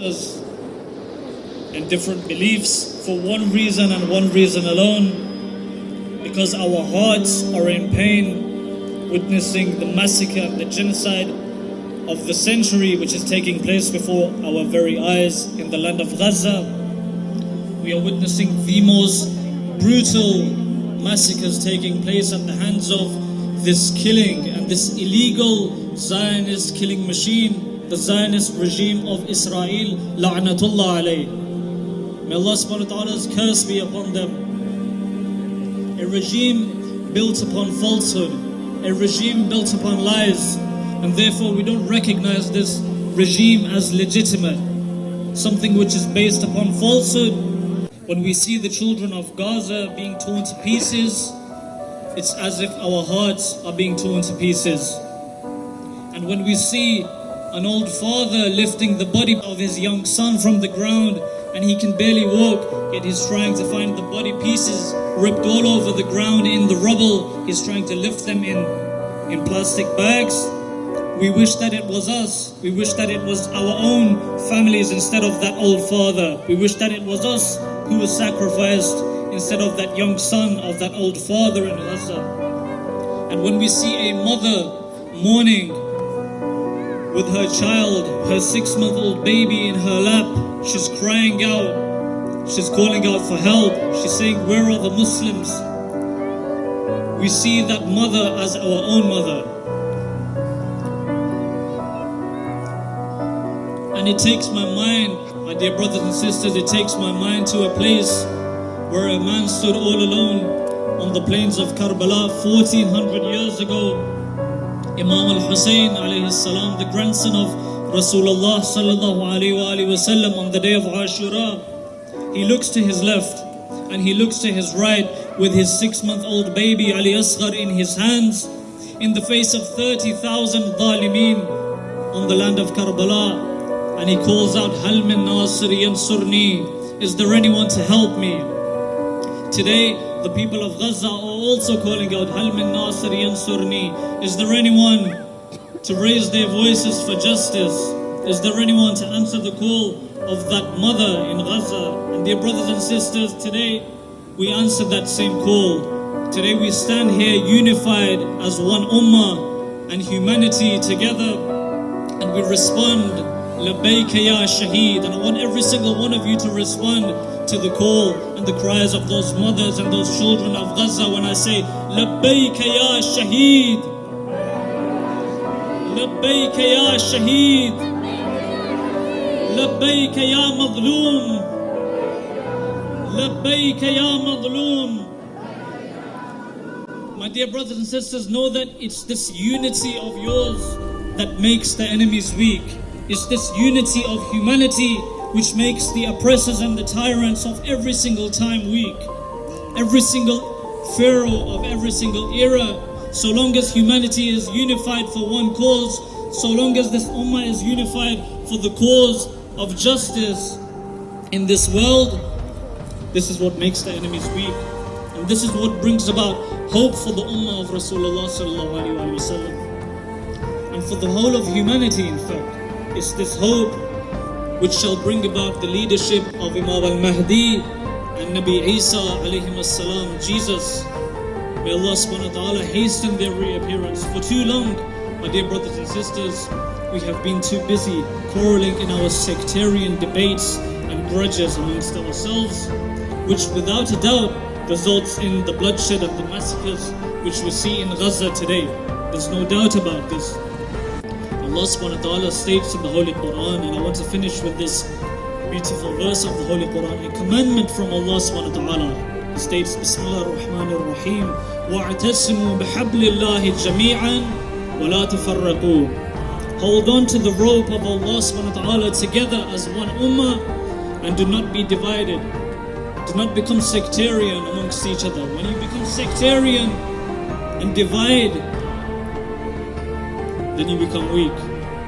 us and different beliefs for one reason and one reason alone, because our hearts are in pain witnessing the massacre and the genocide of the century which is taking place before our very eyes in the land of Gaza. We are witnessing the most brutal massacres taking place at the hands of this killing and this illegal Zionist killing machine, the Zionist regime of Israel, la'natullah alayh. May Allah subhanahu wa ta'ala's curse be upon them. A regime built upon falsehood, a regime built upon lies, and therefore we don't recognize this regime as legitimate, something which is based upon falsehood. When we see the children of Gaza being torn to pieces, it's as if our hearts are being torn to pieces. And when we see an old father lifting the body of his young son from the ground and he can barely walk, yet he's trying to find the body pieces ripped all over the ground in the rubble, he's trying to lift them in plastic bags. We wish that it was us. We wish that it was our own families instead of that old father. We wish that it was us who was sacrificed instead of that young son of that old father in Gaza. And when we see a mother mourning with her child, her 6-month-old baby in her lap, she's crying out, she's calling out for help, she's saying, "Where are the Muslims?" We see that mother as our own mother. And it takes my mind, my dear brothers and sisters, it takes my mind to a place where a man stood all alone on the plains of Karbala 1400 years ago. Imam al-Hussaini alayhi salam, the grandson of Rasulullah sallallahu alayhi wa sallam, on the day of Ashura, he looks to his left and he looks to his right with his 6-month-old baby Ali Asghar in his hands, in the face of 30,000 dhalimeen on the land of Karbala. And he calls out, "Hal min nasir yansurni?" Is there anyone to help me? Today, the people of Gaza are also calling out, "Hal min nasir yansurni?" Is there anyone to raise their voices for justice? Is there anyone to answer the call of that mother in Gaza? And dear brothers and sisters, today we answer that same call. Today we stand here unified as one ummah and humanity together, and we respond, Labbaik ya Shaheed. And I want every single one of you to respond to the call and the cries of those mothers and those children of Gaza when I say, Labbaik ya Shaheed. Labbaik ya Shaheed. Labbaik ya Madloom. Labbaik ya Madloom. My dear brothers and sisters, know that it's this unity of yours that makes the enemies weak. It's this unity of humanity which makes the oppressors and the tyrants of every single time weak. Every single pharaoh of every single era, so long as humanity is unified for one cause, so long as this ummah is unified for the cause of justice in this world, this is what makes the enemies weak. And this is what brings about hope for the ummah of Rasulullah sallallahu alaihi wasallam, and for the whole of humanity. In fact, it's this hope which shall bring about the leadership of Imam al-Mahdi and Nabi Isa alayhim as-salam, Jesus. May Allah subhanahu wa ta'ala hasten their reappearance. For too long, my dear brothers and sisters, we have been too busy quarreling in our sectarian debates and grudges amongst ourselves, which without a doubt results in the bloodshed and the massacres which we see in Gaza today. There's no doubt about this. Allah subhanahu wa ta'ala states in the Holy Quran, and I want to finish with this beautiful verse of the Holy Quran, a commandment from Allah subhanahu wa ta'ala. He states, Bismillah ar-Rahman ar-Rahim, وَاعْتَسِمُوا بِحَبْلِ اللَّهِ جَمِيعًا وَلَا تَفَرَّقُوا. Hold on to the rope of Allah subhanahu wa ta'ala together as one ummah, and do not be divided. Do not become sectarian amongst each other. When you become sectarian and divide, then you become weak.